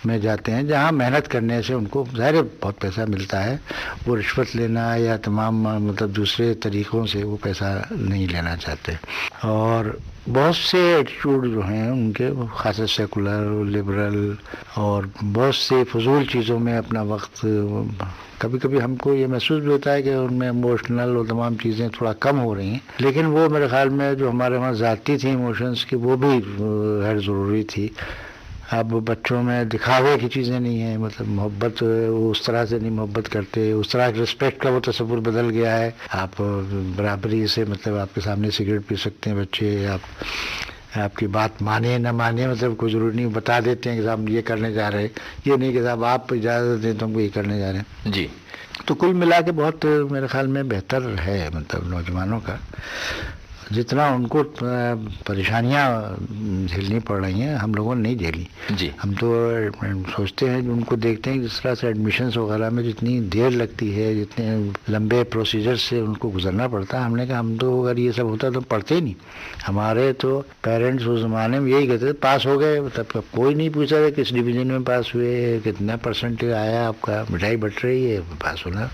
में जाते हैं जहां मेहनत करने से उनको ज़ाहिर बहुत पैसा मिलता है। वो रिश्वत लेना या तमाम मतलब दूसरे तरीक़ों से वो पैसा नहीं लेना चाहते। और बहुत से एटीट्यूड जो हैं उनके खासा सेकुलर, लिबरल, और बहुत से फजूल चीज़ों में अपना वक्त, कभी कभी हमको ये महसूस भी होता है कि उनमें इमोशनल और तमाम चीज़ें थोड़ा कम हो रही हैं, लेकिन वो मेरे ख्याल में जो हमारे वहाँ ज़ाती थी इमोशंस की, वो भी गैर ज़रूरी थी। अब बच्चों में दिखावे की चीज़ें नहीं है, मतलब मोहब्बत वो उस तरह से नहीं मोहब्बत करते, उस तरह के रिस्पेक्ट का वो तस्वुर बदल गया है। आप बराबरी से मतलब आपके सामने सिगरेट पी सकते हैं बच्चे, आप आपकी बात माने न माने, मतलब कोई जरूरी नहीं, बता देते हैं कि साहब ये करने जा रहे हैं, ये नहीं कि साहब आप इजाज़त दें तो हमको ये करने जा रहे हैं। जी। तो कुल मिला के बहुत मेरे ख्याल में बेहतर है, मतलब नौजवानों का जितना उनको परेशानियां झेलनी पड़ रही हैं हम लोगों ने नहीं झेली। जी। हम तो सोचते हैं, उनको देखते हैं जिस तरह से एडमिशन्स वगैरह में जितनी देर लगती है, जितने लंबे प्रोसीजर से उनको गुजरना पड़ता है, हमने कहा हम तो अगर ये सब होता तो पढ़ते ही नहीं। हमारे तो पेरेंट्स उस ज़माने में यही कहते थे पास हो गए, तब कोई नहीं पूछा था किस डिवीज़न में पास हुए, कितना परसेंटेज आया आपका, मिठाई बट रही है, पास होना।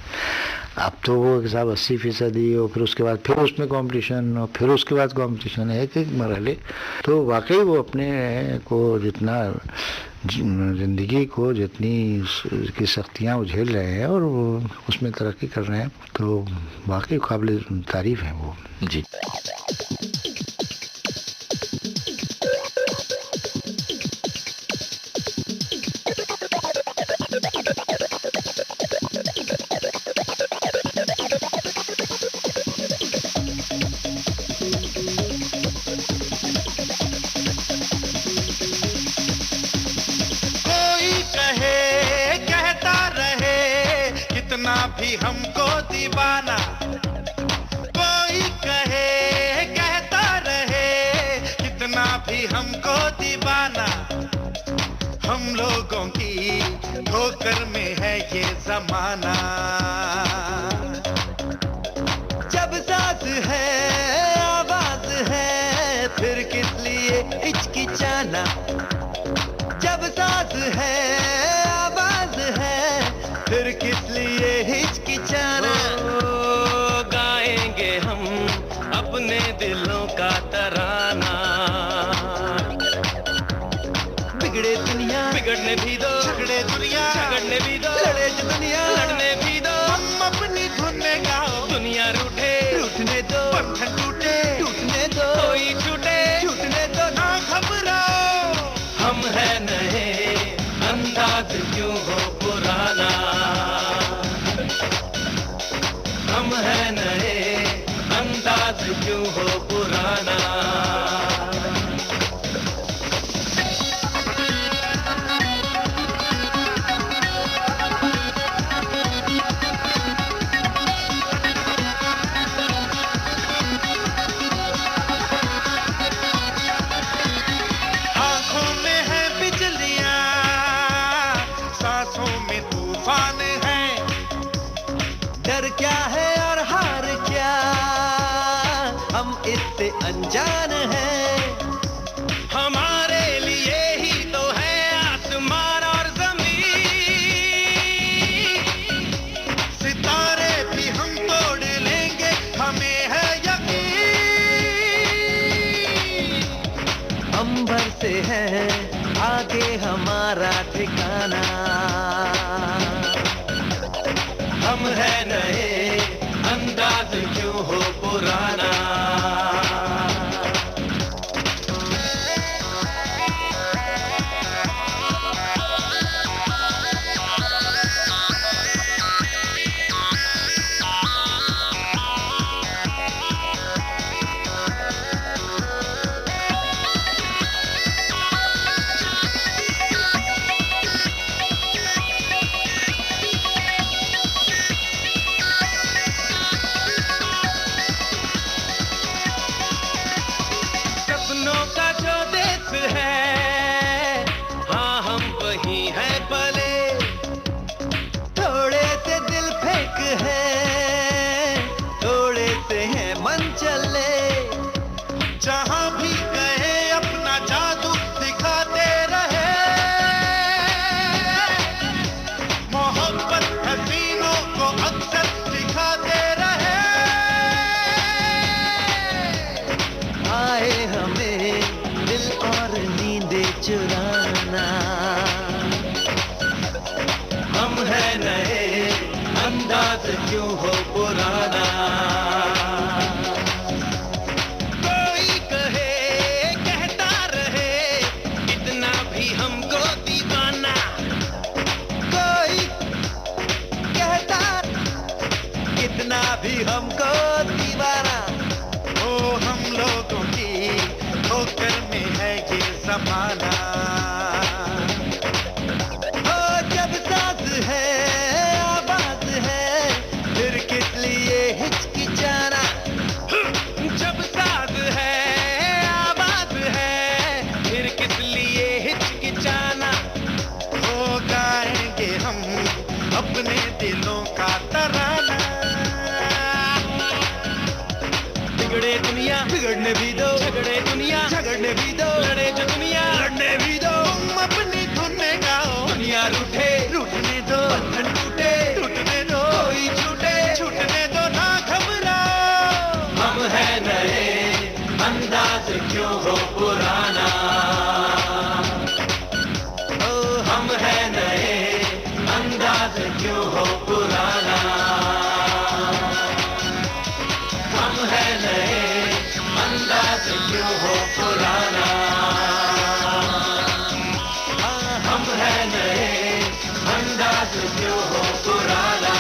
अब तो वो साहब 80% और फिर उसके बाद फिर उसमें कंपटीशन और फिर उसके बाद कंपटीशन है, एक मरहले। तो वाकई वो अपने को जितना ज़िंदगी को जितनी की सख्तियाँ वो झेल रहे हैं और वो उसमें तरक्की कर रहे हैं, तो वाकई काबिल तारीफ़ हैं वो। जी। भी हमको दीवाना, कोई कहे कहता रहे कितना भी हमको दीवाना, हम लोगों की ठोकर में है ये जमाना। जब साथ है आवाज है फिर किस लिए हिचकिचाना, जब साथ है आवाज है फिर किस लिए हिचकिचाना। गाएंगे हम अपने दिलों का तराना, बिगड़े दुनिया बिगड़ने भी दो, झगड़े दुनिया झगड़ने भी दो, लड़े जो दुनिया लड़ने भी दो। हम अपनी धुन में गाओ, दुनिया रूठे रूठने दो, बंधन टूटे टूटने दो, कोई छूटे छूटने दो, ना घबराओ। हम है नए अंदाज क्यों हो पुराना, हम है नए अंदाज क्यों हो पुराना। आंखों में है बिजलियां, सांसों में तूफान है, डर क्या है और हार क्या हम इससे अनजान हैं। हमारे लिए ही तो है आसमान और जमीन, सितारे भी हम तोड़ लेंगे हमें है यकीन। अंबर से है आगे हमारा ठिकाना, हम है नए अंदाज क्यों हो पुराना। सपनों का जो देश है, हाँ हम वही हैं पले, थोड़े से दिल फेंक है, थोड़े से हैं मन चले। जहाँ भी गए अपना जादू दिखाते रहे, मोहब्बत हसीनों को अक्सर दिखाते रहे। आए हमें दिल और नींदे चुराना, हम है नए अंदाज क्यों हो पुराना। कोई कहे कहता रहे कितना भी हमको दीवाना, कोई कहता कितना भी हमको दीवाना। ओ हम लोगों की ठोकर में संभाला। ओ जब साथ है आवाज है फिर किस लिए हिचकिचाना। जब साथ है आवाज है फिर किस लिए हिचकिचाना। ओ गाएंगे हम अपने दिलों का तराना। बिगड़े दुनिया बिगड़ने भी दो, झगड़े दुनिया झगड़ने भी दो, लड़े जो दुनिया लड़ने भी दो। तुम अपनी धुन में गाओ, दुनिया रूठे रूठने दो, बंधन टूटे टूटने दो, कोई छूटे छूटने दो, ना घबराओ। हम हैं नए, अंदाज क्यों हो पुराना। ओ हम हैं नए, अंदाज क्यों हो पुराना। हम हैं नए, अंदाज क्यों हो पुराना। हम हैं नए, अंदाज क्यों हो पुराना।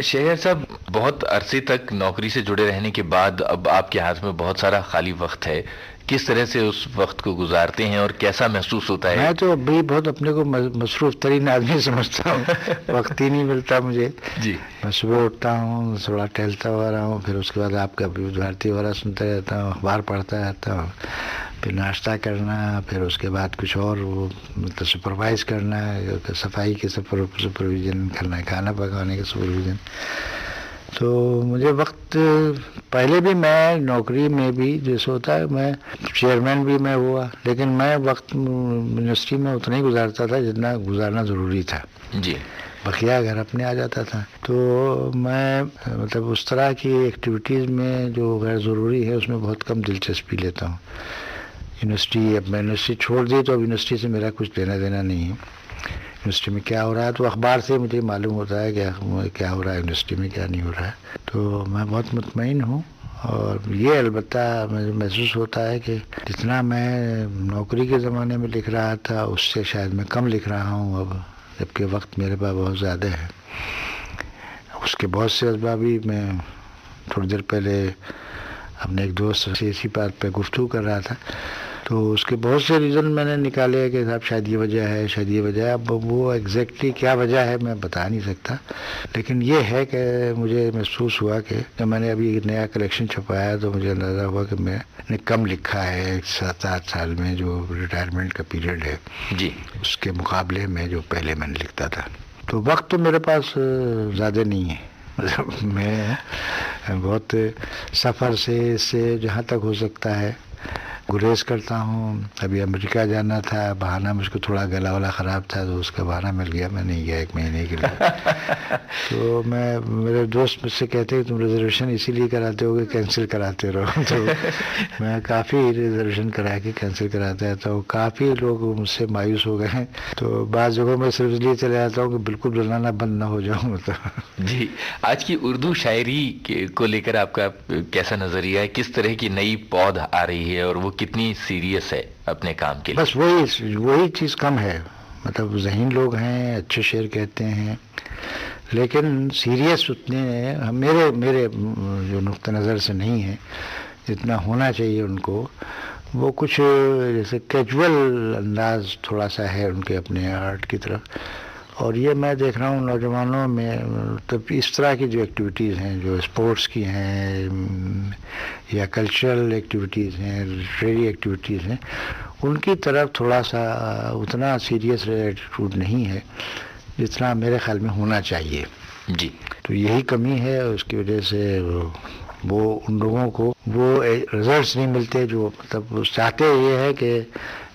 शेखर साहब, बहुत अरसे तक नौकरी से जुड़े रहने के बाद अब आपके हाथ में बहुत सारा खाली वक्त है। किस तरह से उस वक्त को गुजारते हैं और कैसा महसूस होता है? मैं तो अभी बहुत अपने को मसरूफ तरीन आदमी समझता हूँ। वक्त ही नहीं मिलता मुझे जी। मैं सुबह उठता हूँ, थोड़ा टहलता हुआ रहा हूँ, फिर उसके बाद आपका विविध भारती वाला सुनता रहता हूँ, अखबार पढ़ता रहता हूँ, फिर नाश्ता करना, फिर उसके बाद कुछ और वो मतलब सुपरवाइज करना, सफाई के सुपरविजन करना, खाना पकाने का सुपरविजन। तो मुझे वक्त पहले भी मैं नौकरी में भी जैसे होता है, मैं चेयरमैन भी मैं हुआ, लेकिन मैं वक्त यूनिवर्सिटी में उतना ही गुजारता था जितना गुजारना ज़रूरी था जी। बकिया घर अपने आ जाता था। तो मैं मतलब उस तरह की एक्टिविटीज़ में जो गैर ज़रूरी है उसमें बहुत कम दिलचस्पी लेता हूँ। यूनिवर्सिटी, अब मैं यूनिवर्सिटी छोड़ दी तो अब यूनिवर्सिटी से मेरा कुछ लेना देना नहीं है। यूनिवर्सिटी में क्या हो रहा है तो अखबार से मुझे मालूम होता है कि क्या हो रहा है यूनिवर्सिटी में, क्या नहीं हो रहा है। तो मैं बहुत मुतमईन हूँ। और ये अलबत्ता मुझे महसूस होता है कि जितना मैं नौकरी के ज़माने में लिख रहा था उससे शायद मैं कम लिख रहा हूँ अब, जबकि वक्त मेरे पास बहुत ज़्यादा है। उसके बहुत से असबाब भी मैं थोड़ी देर पहले अपने एक दोस्त से इसी बात पे गुफ्तगू कर रहा था, तो उसके बहुत से रीज़न मैंने निकाले कि साहब शायद ये वजह है, शायद ये वजह है। अब वो एग्जैक्टली क्या वजह है मैं बता नहीं सकता, लेकिन ये है कि मुझे महसूस हुआ कि जब मैंने अभी एक नया कलेक्शन छपाया तो मुझे अंदाज़ा हुआ कि मैंने कम लिखा है 7-8 साल में जो रिटायरमेंट का पीरियड है जी, उसके मुकाबले में जो पहले मैंने लिखता था। तो वक्त तो मेरे पास ज़्यादा नहीं है। मतलब मैं बहुत सफ़र से जहाँ तक हो सकता है गुरेज करता हूँ। अभी अमेरिका जाना था, बहाना मुझको थोड़ा गला वाला ख़राब था तो उसका बहाना मिल गया, मैं नहीं गया 1 महीने के लिए। तो मेरे दोस्त मुझसे कहते हैं तुम रिजर्वेशन इसीलिए कराते हो कि कैंसिल कराते रहो। तो मैं काफ़ी रिजर्वेशन करा के कैंसिल कराता है, तो काफ़ी लोग मुझसे मायूस हो गए हैं। तो बाज़ जगहों में सिर्फ इसलिए चले जाता हूँ कि बिल्कुल बुलाना बंद ना हो जाऊँ। तो जी, आज की उर्दू शायरी को लेकर आपका कैसा नज़रिया है? किस तरह की नई पौध आ रही है और वो कितनी सीरियस है अपने काम के लिए? बस वही चीज़ कम है। मतलब ज़हीन लोग हैं, अच्छे शेर कहते हैं, लेकिन सीरियस उतने मेरे जो नुक्ता नज़र से नहीं है जितना होना चाहिए उनको। वो कुछ जैसे कैजुअल अंदाज थोड़ा सा है उनके अपने आर्ट की तरफ। और ये मैं देख रहा हूँ नौजवानों में, तो इस तरह की जो एक्टिविटीज़ हैं, जो स्पोर्ट्स की हैं या कल्चरल एक्टिविटीज़ हैं, लिटरेरी एक्टिविटीज़ हैं, उनकी तरफ थोड़ा सा उतना सीरियस एटीट्यूड नहीं है जितना मेरे ख्याल में होना चाहिए जी। तो यही कमी है, उसकी वजह से वो उन लोगों को वो रिजल्ट्स नहीं मिलते जो मतलब चाहते ये है कि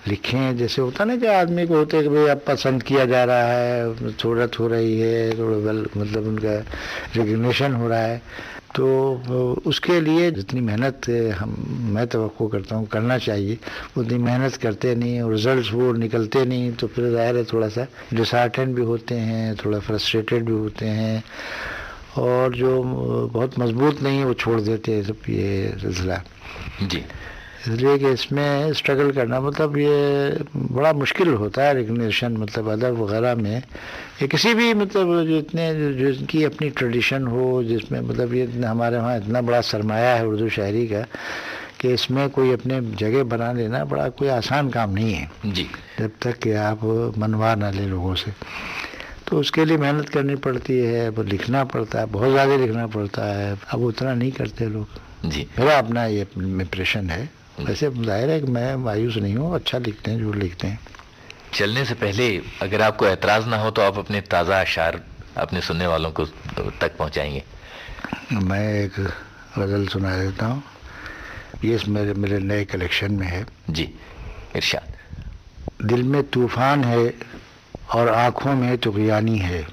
लिखें। जैसे होता ना कि आदमी को होते हैं कि भाई अब पसंद किया जा रहा है, थोड़ा हो रही है, थोड़ा वेल मतलब उनका रिकग्निशन हो रहा है, तो उसके लिए जितनी मेहनत मैं तवक्को करता हूँ करना चाहिए उतनी मेहनत करते नहीं और रिजल्ट्स वो निकलते नहीं, तो फिर ज़ाहिर है थोड़ा सा डिसहार्टेंड भी होते हैं, थोड़ा फ्रस्ट्रेटेड भी होते हैं, और जो बहुत मजबूत नहीं है वो छोड़ देते हैं सब ये सिलसिला। जी। इसलिए कि इसमें स्ट्रगल करना मतलब ये बड़ा मुश्किल होता है रिकग्निशन, मतलब अदब वगैरह में ये किसी भी मतलब जिनकी अपनी ट्रेडिशन हो, जिसमें मतलब ये हमारे वहाँ इतना बड़ा सरमाया है उर्दू शायरी का कि इसमें कोई अपने जगह बना लेना बड़ा कोई आसान काम नहीं है जी। जब तक कि आप मनवा ना ले लोगों से। तो उसके लिए मेहनत करनी पड़ती है, अब लिखना पड़ता है, बहुत ज़्यादा लिखना पड़ता है। अब उतना नहीं करते लोग जी। मेरा अपना ये इम्प्रेशन है। वैसे जाहिर है कि मैं मायूस नहीं हूँ, अच्छा लिखते हैं जो लिखते हैं। चलने से पहले अगर आपको एतराज़ ना हो तो आप अपने ताज़ा अशार अपने सुनने वालों को तक पहुँचाएंगे। मैं एक गज़ल सुना देता हूँ, ये मेरे नए कलेक्शन में है। जी, इरशाद। दिल में तूफ़ान है और आँखों में तुग़यानी है,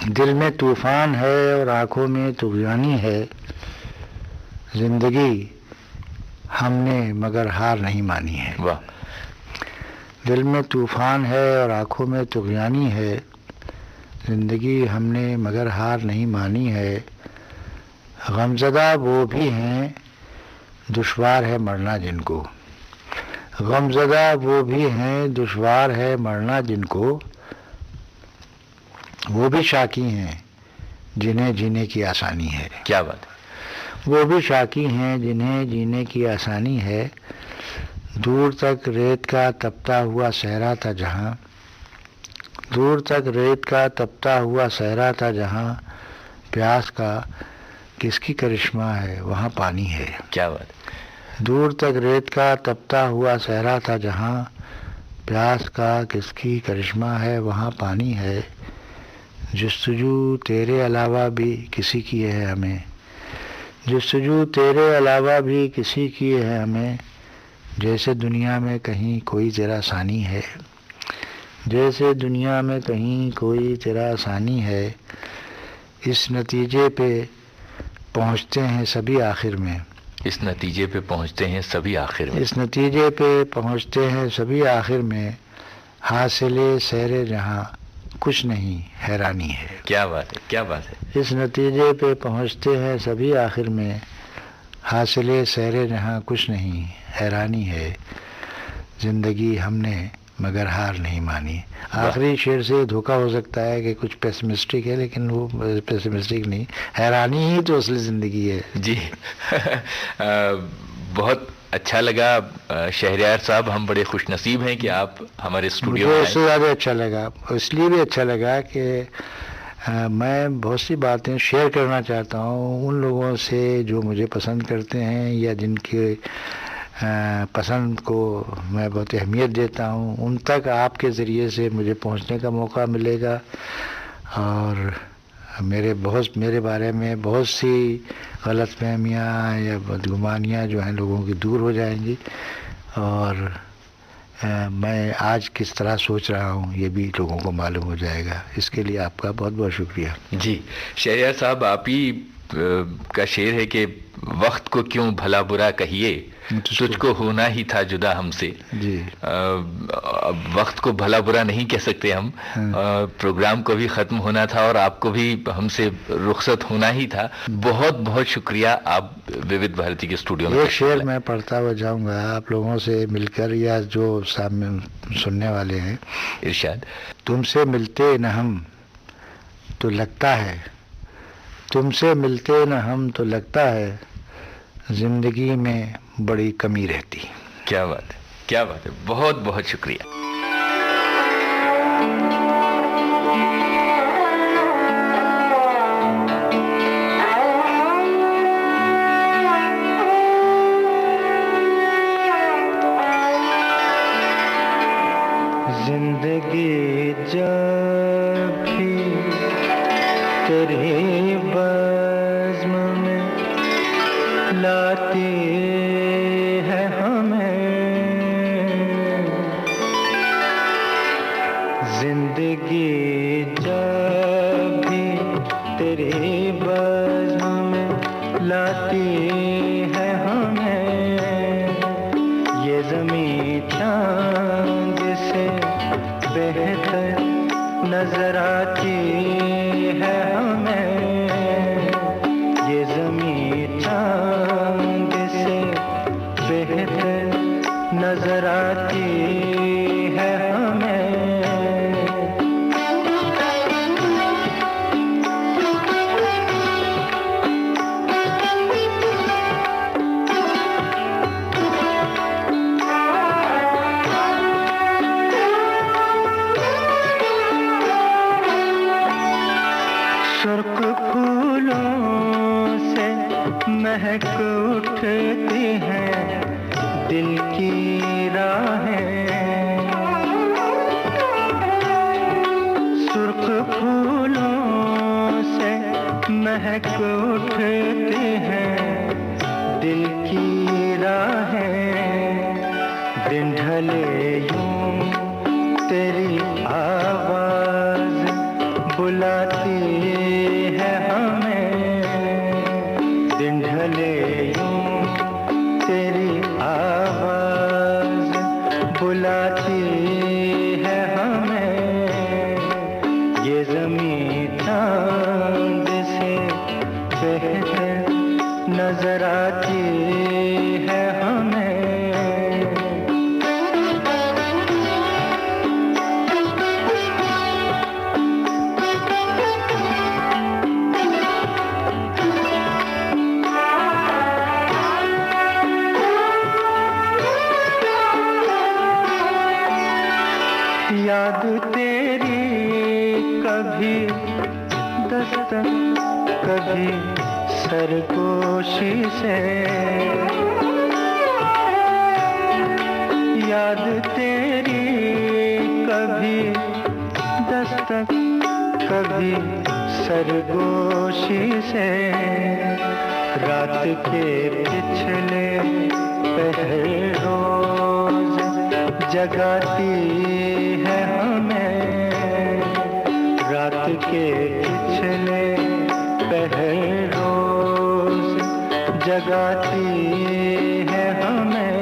दिल में तूफ़ान है और आँखों में तुग़यानी है, ज़िंदगी हमने मगर हार नहीं मानी है। वाह। दिल में तूफ़ान है और आँखों में तुग़यानी है, ज़िंदगी हमने मगर हार नहीं मानी है, गमज़दा वो भी हैं दुश्वार है मरना जिनको, गमज़दा वो भी हैं दुश्वार है मरना जिनको, वो भी शाकी हैं जिन्हें जीने की आसानी है। क्या बात है। वो भी शाकी हैं जिन्हें जीने की आसानी है, दूर तक रेत का तपता हुआ सहरा था जहाँ, दूर तक रेत का तपता हुआ सहरा था जहाँ, प्यास का किसकी करिश्मा है वहाँ पानी है। क्या बात है। दूर तक रेत का तपता हुआ सहरा था जहाँ, प्यास का किसकी करिश्मा है वहाँ पानी है, जस्तजू तेरे अलावा भी किसी की है हमें, जस्तजू तेरे अलावा भी किसी की है हमें, जैसे दुनिया में कहीं कोई तेरा सानी है, जैसे दुनिया में कहीं कोई तेरा सानी है, इस नतीजे पे पहुँचते हैं सभी आखिर में, इस नतीजे पे पहुंचते हैं सभी आखिर में, इस नतीजे पे पहुँचते हैं सभी आखिर में, हासिले सैरे जहाँ कुछ नहीं हैरानी है। क्या बात है, क्या बात है। इस नतीजे पे पहुँचते हैं सभी आखिर में, हासिले सैरे जहाँ कुछ नहीं हैरानी है, ज़िंदगी हमने मगर हार नहीं मानी। आखिरी शेर से धोखा हो सकता है कि कुछ पेसिमिस्टिक है, लेकिन वो पेसिमिस्टिक नहीं, हैरानी ही तो असली ज़िंदगी है। जी। बहुत अच्छा लगा शहरयार साहब, हम बड़े खुशनसीब हैं कि आप हमारे स्टूडियो में आए। इससे ज़्यादा अच्छा लगा, इसलिए भी अच्छा लगा कि मैं बहुत सी बातें शेयर करना चाहता हूँ उन लोगों से जो मुझे पसंद करते हैं या जिनके पसंद को मैं बहुत अहमियत देता हूँ, उन तक आपके ज़रिए से मुझे पहुँचने का मौका मिलेगा, और मेरे बारे में बहुत सी गलतफहमियाँ या बदगुमानियाँ जो हैं लोगों की दूर हो जाएंगी, और मैं आज किस तरह सोच रहा हूँ ये भी लोगों को मालूम हो जाएगा। इसके लिए आपका बहुत बहुत शुक्रिया। जी शहरयार साहब, आप ही का शेर है कि वक्त को क्यों भला बुरा कहिए, तुझको होना ही था जुदा हमसे। जी। अब वक्त को भला बुरा नहीं कह सकते हम, प्रोग्राम को भी ख़त्म होना था और आपको भी हमसे रुखसत होना ही था। बहुत बहुत शुक्रिया आप विविध भारती के स्टूडियो में। एक शेर मैं पढ़ता हुआ जाऊंगा आप लोगों से मिलकर या जो सामने सुनने वाले हैं। इरशाद। तुमसे मिलते न हम तो लगता है, तुमसे मिलते न हम तो लगता है, जिंदगी में बड़ी कमी रहती। क्या बात है, क्या बात है, बहुत बहुत शुक्रिया। जिंदगी जब भी तेरे बज़्म में लाती है हमें, जिंदगी जब भी तेरे बज़्म में लाती है हमें, ये ज़मीं चांद से बेहतर नजर आती है हमें, ये ज़मीं चांद से बेहतर महक उठती हैं दिल की राहें, सुर्ख फूलों से महक उठती हैं दिल की राहें। दिन ढले यूं तेरी आवाज बुलाती है हमें, दिन ढले यूं तेरी आवाज बुलाती है हमें। ये ज़मीं चांद से बेहतर नजर आती है हमें। याद तेरी कभी दस्तक कभी सरगोशी से, याद तेरी कभी दस्तक कभी सरगोशी से। रात के पिछले पहर रोज जगाती है हमें, रात के पिछले पहर रोज जगाती है हमें।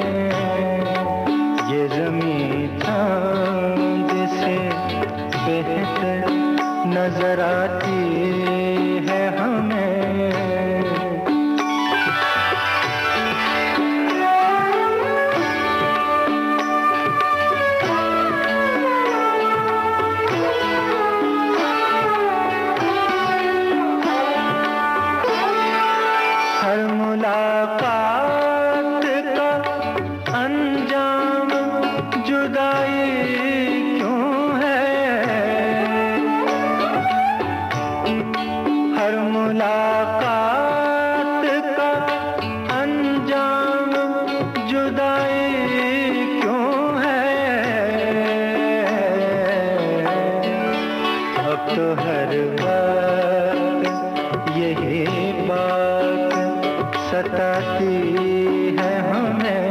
ये ज़मीं चांद से बेहतर नजर आती है हमें। मुलाकात का अंजाम जुदाई क्यों है, हर मुलाकात का अंजाम जुदाई क्यों है। अब तो हर बात यही बात सताती है हमें,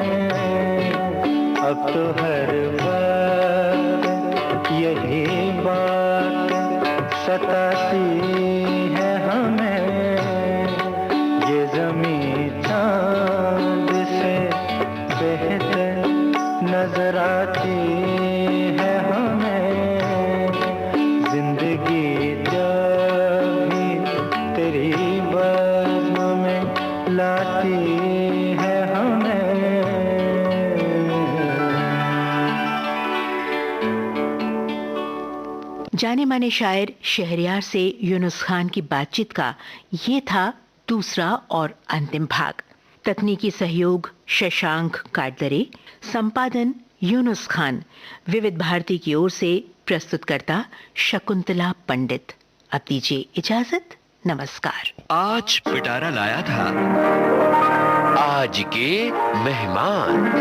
अब तो हर बात यही बात सताती है हमें। ये ज़मीं चांद से बेहतर नजर आती है हमें। जिंदगी जब भी तेरी बज़्म में लाती है हमें। जाने माने शायर शहरयार से यूनुस खान की बातचीत का ये था दूसरा और अंतिम भाग। तकनीकी सहयोग शशांक काटदरे, संपादन यूनुस खान, विविध भारती की ओर से प्रस्तुतकर्ता शकुंतला पंडित। अब दीजिए इजाजत, नमस्कार। आज पिटारा लाया था आज के मेहमान।